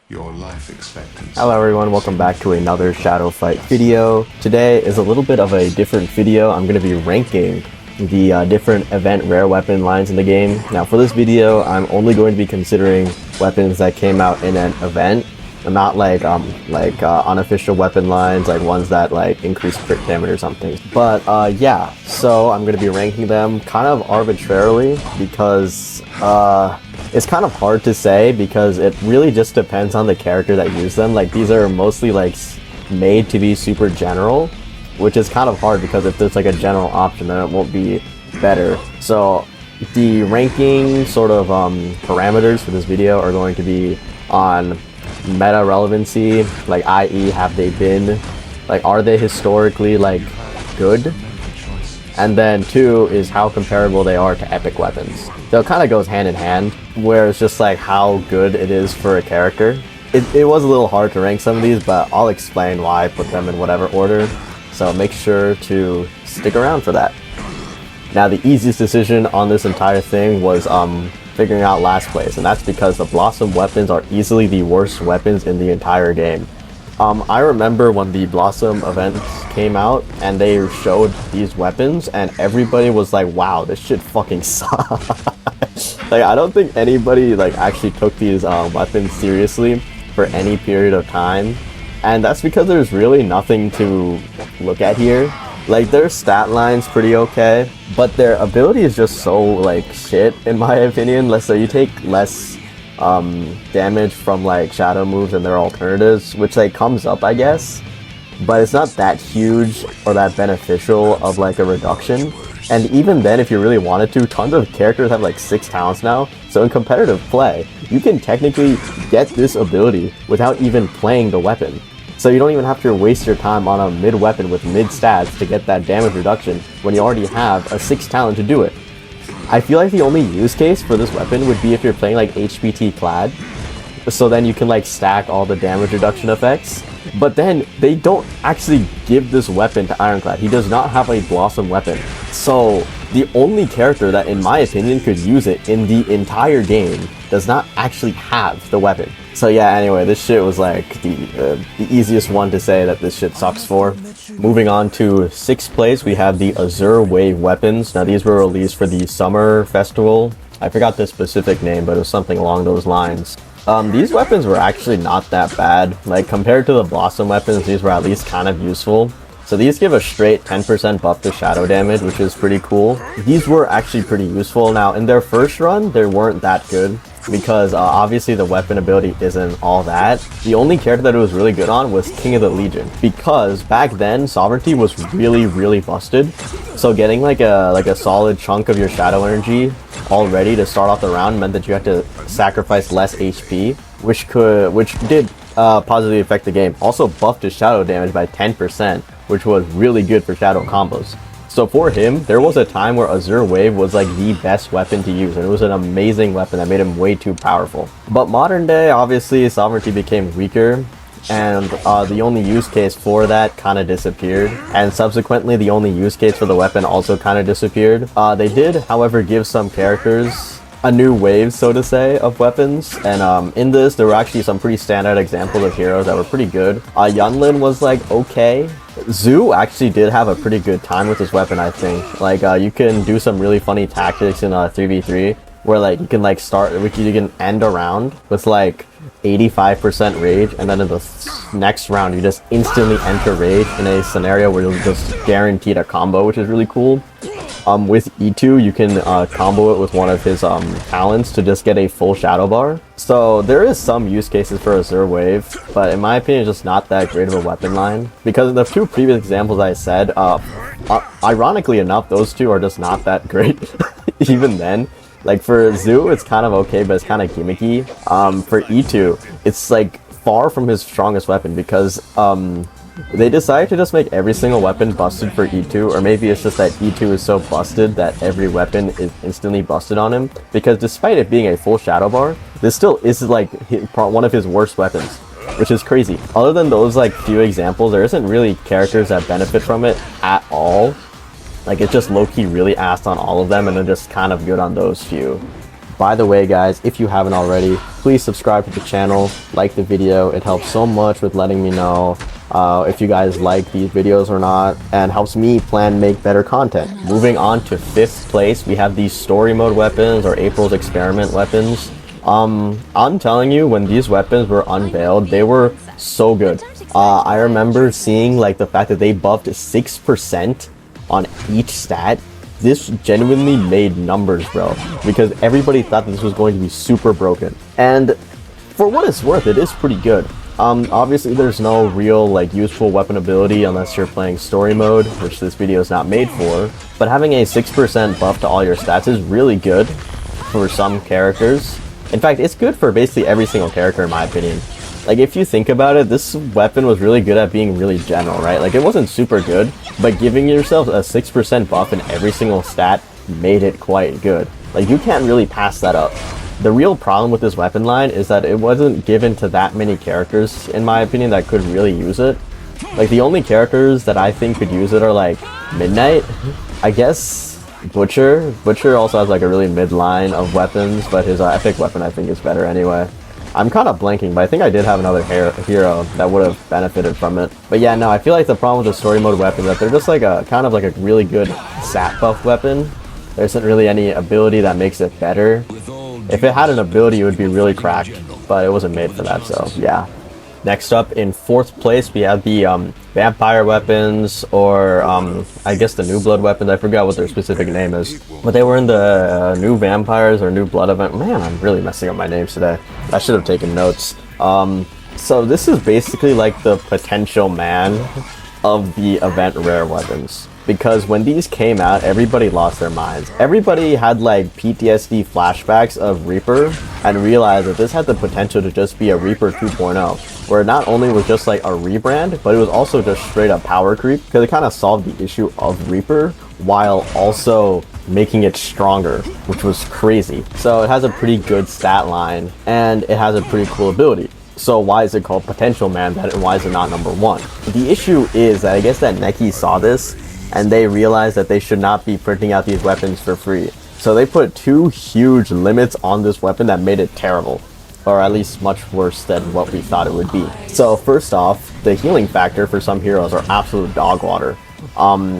your life expectancy. Hello everyone, welcome back to another Shadow Fight video. Today is a little bit of a different video. I'm going to be ranking the different event rare weapon lines in the game. Now for this video, I'm only going to be considering weapons that came out in an event, not like unofficial weapon lines, like ones that like increase crit damage or something. But yeah, so I'm going to be ranking them kind of arbitrarily because it's kind of hard to say because it really just depends on the character that used them. Like these are mostly like made to be super general, which is kind of hard because if there's like a general option then it won't be better. So the ranking sort of parameters for this video are going to be on meta relevancy, like i.e. have they been, like are they historically like good? And then 2 is how comparable they are to epic weapons. So it kind of goes hand in hand, where it's just like how good it is for a character. It was a little hard to rank some of these, but I'll explain why I put them in whatever order. So make sure to stick around for that. Now the easiest decision on this entire thing was figuring out last place, and that's because the Blossom weapons are easily the worst weapons in the entire game. I remember when the Blossom events came out and they showed these weapons and everybody was like, wow, this shit fucking sucks. Like I don't think anybody like actually took these weapons seriously for any period of time, and that's because there's really nothing to look at here. Like their stat line's pretty okay, but their ability is just so like shit in my opinion. Let's say you take less damage from like shadow moves and their alternatives, which like comes up I guess, but it's not that huge or that beneficial of like a reduction. And even then, if you really wanted to, tons of characters have like 6 talents now, so in competitive play you can technically get this ability without even playing the weapon. So you don't even have to waste your time on a mid weapon with mid stats to get that damage reduction when you already have a 6 talent to do it. I feel like the only use case for this weapon would be if you're playing like HPT clad, so then you can like stack all the damage reduction effects. But then they don't actually give this weapon to Ironclad. He does not have a Blossom weapon. So the only character that in my opinion could use it in the entire game does not actually have the weapon. So yeah, anyway, this shit was like the easiest one to say that this shit sucks for. Moving on to 6th place, we have the Azure Wave weapons. Now these were released for the Summer Festival. I forgot the specific name, but it was something along those lines. These weapons were actually not that bad. Like compared to the Blossom weapons, these were at least kind of useful. So these give a straight 10% buff to shadow damage, which is pretty cool. These were actually pretty useful. Now in their first run, they weren't that good, because obviously the weapon ability isn't all that. The only character that it was really good on was King of the Legion, because back then Sovereignty was really busted. So getting like a solid chunk of your shadow energy already to start off the round meant that you had to sacrifice less HP, which did positively affect the game. Also buffed his shadow damage by 10%, which was really good for shadow combos. So for him, there was a time where Azure Wave was like the best weapon to use, and it was an amazing weapon that made him way too powerful. But modern day, obviously, Sovereignty became weaker, and the only use case for that kind of disappeared, and subsequently the only use case for the weapon also kind of disappeared. They did, however, give some characters a new wave, so to say, of weapons, and in this there were actually some pretty standout examples of heroes that were pretty good. Yunlin was like okay. Zhu actually did have a pretty good time with this weapon, I think. Like you can do some really funny tactics in 3v3 where like you can like you can end a round with like 85% rage, and then in the next round you just instantly enter rage in a scenario where you'll just guaranteed a combo, which is really cool. With E2 you can combo it with one of his talents to just get a full shadow bar. So there is some use cases for Azure Wave, but in my opinion it's just not that great of a weapon line, because in the 2 previous examples I said, ironically enough, those 2 are just not that great. Even then, like for Zhu it's kind of okay, but it's kind of gimmicky. For E2 it's like far from his strongest weapon, because they decided to just make every single weapon busted for E2, or maybe it's just that E2 is so busted that every weapon is instantly busted on him, because despite it being a full shadow bar, this still is like one of his worst weapons, which is crazy. Other than those like few examples, there isn't really characters that benefit from it at all. Like it's just low-key really ass on all of them, and then just kind of good on those few. By the way, guys, if you haven't already, please subscribe to the channel, like the video. It helps so much with letting me know if you guys like these videos or not, and helps me plan make better content. Moving on to 5th place, we have these story mode weapons, or April's experiment weapons. I'm telling you, when these weapons were unveiled, they were so good. I remember seeing like the fact that they buffed 6% on each stat. This genuinely made numbers, bro, because everybody thought that this was going to be super broken. And for what it's worth, it is pretty good. Obviously there's no real like useful weapon ability unless you're playing story mode, which this video is not made for, but having a 6% buff to all your stats is really good for some characters. In fact, it's good for basically every single character in my opinion. Like, if you think about it, this weapon was really good at being really general, right? Like, it wasn't super good, but giving yourself a 6% buff in every single stat made it quite good. Like, you can't really pass that up. The real problem with this weapon line is that it wasn't given to that many characters, in my opinion, that could really use it. Like, the only characters that I think could use it are, like, Midnight, I guess Butcher. Butcher also has, like, a really mid line of weapons, but his epic weapon, I think, is better anyway. I'm kind of blanking, but I think I did have another hero that would have benefited from it. But yeah, no, I feel like the problem with the story mode weapons is that they're just like a kind of like a really good stat buff weapon. There isn't really any ability that makes it better. If it had an ability, it would be really cracked, but it wasn't made for that, so yeah. Next up, in 4th place, we have the vampire weapons, or I guess the new blood weapons. I forgot what their specific name is, but they were in the new vampires or new blood event. Man, I'm really messing up my names today. I should have taken notes. So this is basically like the potential man of the event rare weapons. Because when these came out, everybody lost their minds. Everybody had like PTSD flashbacks of Reaper and realized that this had the potential to just be a Reaper 2.0, where it not only was just like a rebrand, but it was also just straight up power creep, because it kind of solved the issue of Reaper while also making it stronger, which was crazy. So it has a pretty good stat line and it has a pretty cool ability. So why is it called Potential Man then, and why is it not number 1? The issue is that I guess that Neki saw this and they realized that they should not be printing out these weapons for free. So they put 2 huge limits on this weapon that made it terrible, or at least much worse than what we thought it would be. So first off, the healing factor for some heroes are absolute dog water.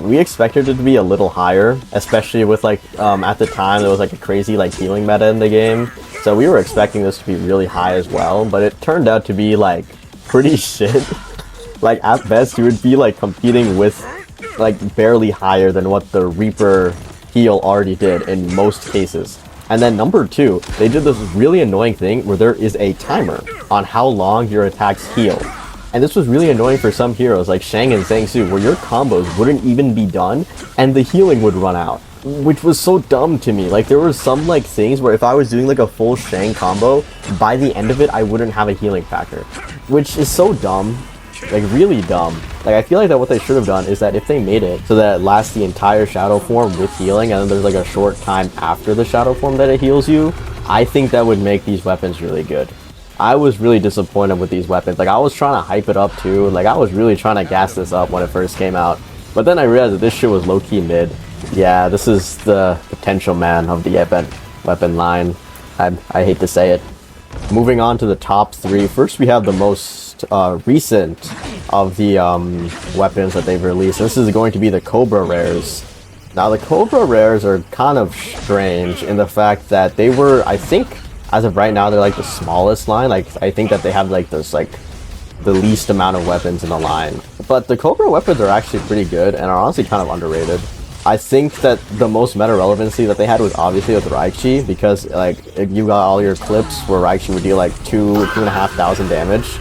We expected it to be a little higher, especially with like at the time there was like a crazy like healing meta in the game. So we were expecting this to be really high as well, but it turned out to be like pretty shit. Like at best you would be like competing with like barely higher than what the Reaper heal already did in most cases. And then number 2, they did this really annoying thing where there is a timer on how long your attacks heal. And this was really annoying for some heroes like Shang and Zhang Su, where your combos wouldn't even be done and the healing would run out, which was so dumb to me. Like there were some like things where if I was doing like a full Shang combo, by the end of it I wouldn't have a healing factor, which is so dumb. Like really dumb. Like I feel like that what they should have done is that if they made it so that it lasts the entire shadow form with healing, and then there's like a short time after the shadow form that it heals you, I think that would make these weapons really good. I was really disappointed with these weapons. Like I was trying to hype it up too. Like I was really trying to gas this up when it first came out, but then I realized that this shit was low-key mid. Yeah, this is the potential man of the event weapon line. I hate to say it. Moving on to the top 3. First we have the most recent of the weapons that they've released. This is going to be the Cobra rares. Now the Cobra rares are kind of strange in the fact that they were, I think as of right now, they're like the smallest line. Like I think that they have like this like the least amount of weapons in the line. But the Cobra weapons are actually pretty good and are honestly kind of underrated. I think that the most meta relevancy that they had was obviously with Raichi, because like if you got all your clips where Raichi would deal like 2,500 damage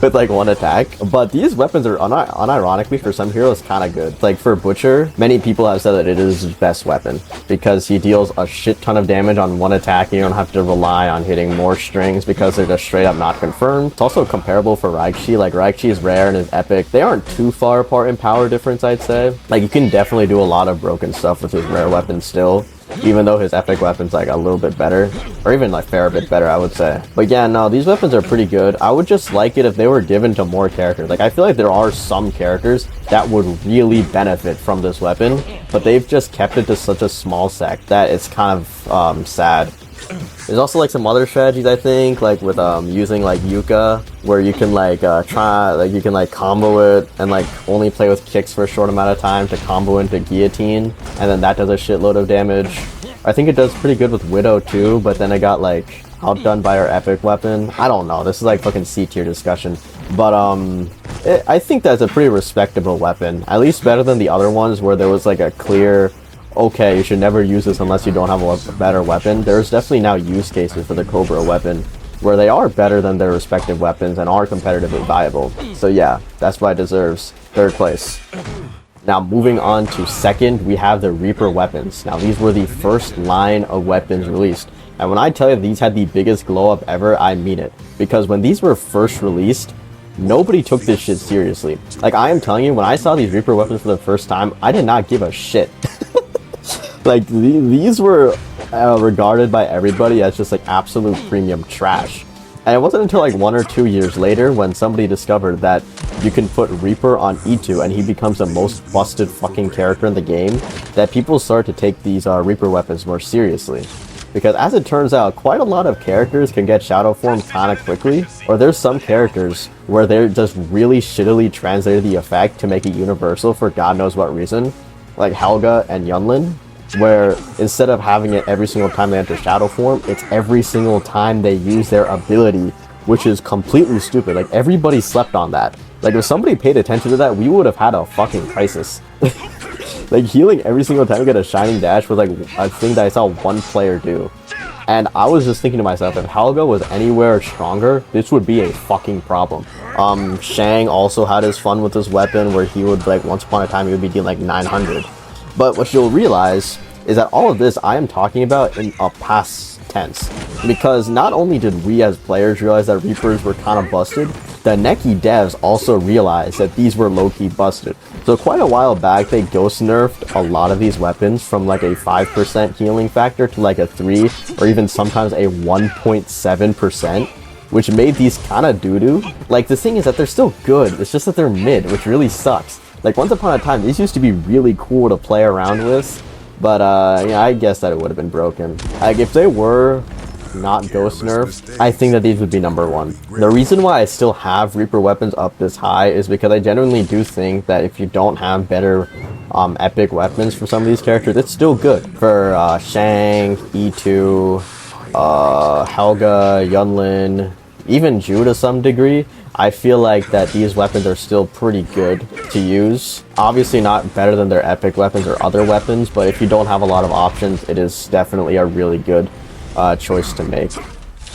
with like 1 attack. But these weapons are unironically for some heroes kind of good. Like for Butcher, many people have said that it is his best weapon because he deals a shit ton of damage on 1 attack and you don't have to rely on hitting more strings because they're just straight up not confirmed. It's also comparable for Raichi. Like Raichi is rare and is epic. They aren't too far apart in power difference, I'd say. Like you can definitely do a lot of broken stuff with his rare weapon still, even though his epic weapon's like a little bit better, or even like fair bit better, I would say. But yeah, no, these weapons are pretty good. I would just like it if they were given to more characters. Like I feel like there are some characters that would really benefit from this weapon, but they've just kept it to such a small sect that it's kind of sad. There's also like some other strategies, I think, like with using like Yuka, where you can like you can like combo it and like only play with kicks for a short amount of time to combo into guillotine, and then that does a shitload of damage. I think it does pretty good with Widow too, but then it got like outdone by her epic weapon. I don't know, this is like fucking C tier discussion, but I think that's a pretty respectable weapon, at least better than the other ones where there was like a clear, okay, you should never use this unless you don't have a better weapon. There's definitely now use cases for the Cobra weapon where they are better than their respective weapons and are competitively viable. So yeah, that's why it deserves 3rd place. Now moving on to 2nd, we have the Reaper weapons. Now these were the first line of weapons released. And when I tell you these had the biggest glow up ever, I mean it. Because when these were first released, nobody took this shit seriously. Like, I am telling you, when I saw these Reaper weapons for the first time, I did not give a shit. Like, these were regarded by everybody as just like absolute premium trash. And it wasn't until like 1 or 2 years later when somebody discovered that you can put Reaper on E2 and he becomes the most busted fucking character in the game that people start to take these Reaper weapons more seriously. Because as it turns out, quite a lot of characters can get Shadow Form kinda quickly, or there's some characters where they're just really shittily translated the effect to make it universal for God knows what reason, like Helga and Yunlin, where instead of having it every single time they enter Shadow Form, it's every single time they use their ability, which is completely stupid. Like, everybody slept on that. Like, if somebody paid attention to that, we would have had a fucking crisis. Like, healing every single time you get a Shining Dash was like a thing that I saw one player do. And I was just thinking to myself, if Helga was anywhere stronger, this would be a fucking problem. Shang also had his fun with this weapon where he would, like, once upon a time, he would be dealing like 900. But what you'll realize is that all of this I am talking about in a past tense. Because not only did we as players realize that Reapers were kind of busted, the Neki devs also realized that these were low-key busted. So quite a while back, they ghost nerfed a lot of these weapons from like a 5% healing factor to like a 3 or even sometimes a 1.7%, which made these kind of doo-doo. Like, the thing is that they're still good, it's just that they're mid, which really sucks. Like, once upon a time, these used to be really cool to play around with, but yeah, I guess that it would have been broken. Like, if they were not ghost nerfed, I think that these would be number 1. The reason why I still have Reaper weapons up this high is because I genuinely do think that if you don't have better epic weapons for some of these characters, it's still good. For Shang, E2, Helga, Yunlin, even Ju to some degree, I feel like that these weapons are still pretty good to use. Obviously not better than their epic weapons or other weapons, but if you don't have a lot of options, it is definitely a really good choice to make.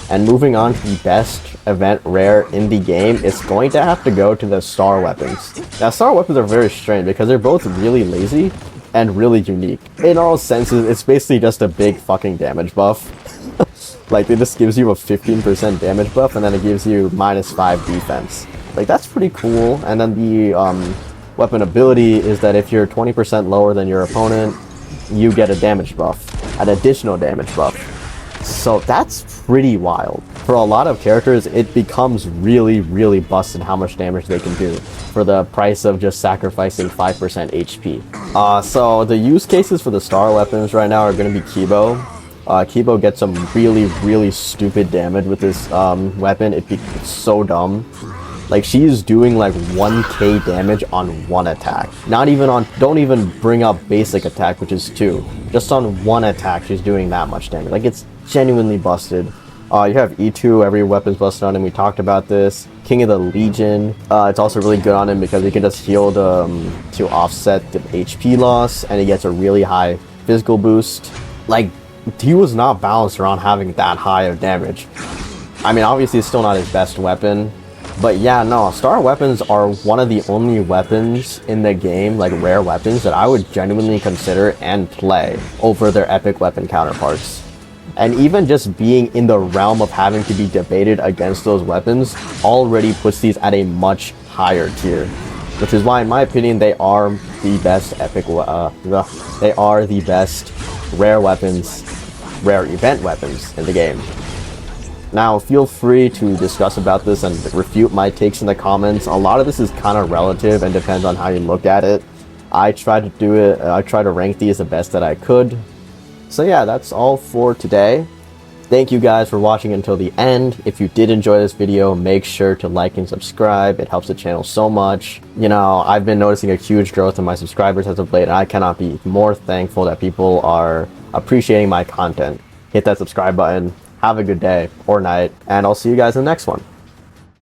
And moving on to the best event rare in the game, it's going to have to go to the star weapons. Now, star weapons are very strange because they're both really lazy and really unique. In all senses, it's basically just a big fucking damage buff. Like, it just gives you a 15% damage buff, and then it gives you -5 defense. Like, that's pretty cool. And then the weapon ability is that if you're 20% lower than your opponent, you get a damage buff, an additional damage buff. So that's pretty wild. For a lot of characters, it becomes really, really busted how much damage they can do for the price of just sacrificing 5% HP. So the use cases for the star weapons right now are going to be Kibo. Kibo gets some really, really stupid damage with this weapon. It's so dumb. Like, she's doing like 1k damage on one attack. Not even on, don't even bring up basic attack, which is 2. Just on one attack, she's doing that much damage. Like, it's genuinely busted. You have E2, every weapon's busted on him. We talked about this. King of the Legion. It's also really good on him because he can just heal to offset the HP loss, and he gets a really high physical boost. Like, he was not balanced around having that high of damage. I mean, obviously it's still not his best weapon, but yeah, no, star weapons are one of the only weapons in the game, like rare weapons, that I would genuinely consider and play over their epic weapon counterparts. And even just being in the realm of having to be debated against those weapons already puts these at a much higher tier, which is why, in my opinion, they are the best they are the best rare weapons, rare event weapons in the game. Now, feel free to discuss about this and refute my takes in the comments. A lot of this is kind of relative and depends on how you look at it. I try to do it, I try to rank these the best that I could. So yeah, that's all for today. Thank you guys for watching until the end. If you did enjoy this video, make sure to like and subscribe. It helps the channel so much. You know, I've been noticing a huge growth in my subscribers as of late, and I cannot be more thankful that people are appreciating my content. Hit that subscribe button. Have a good day or night, and I'll see you guys in the next one.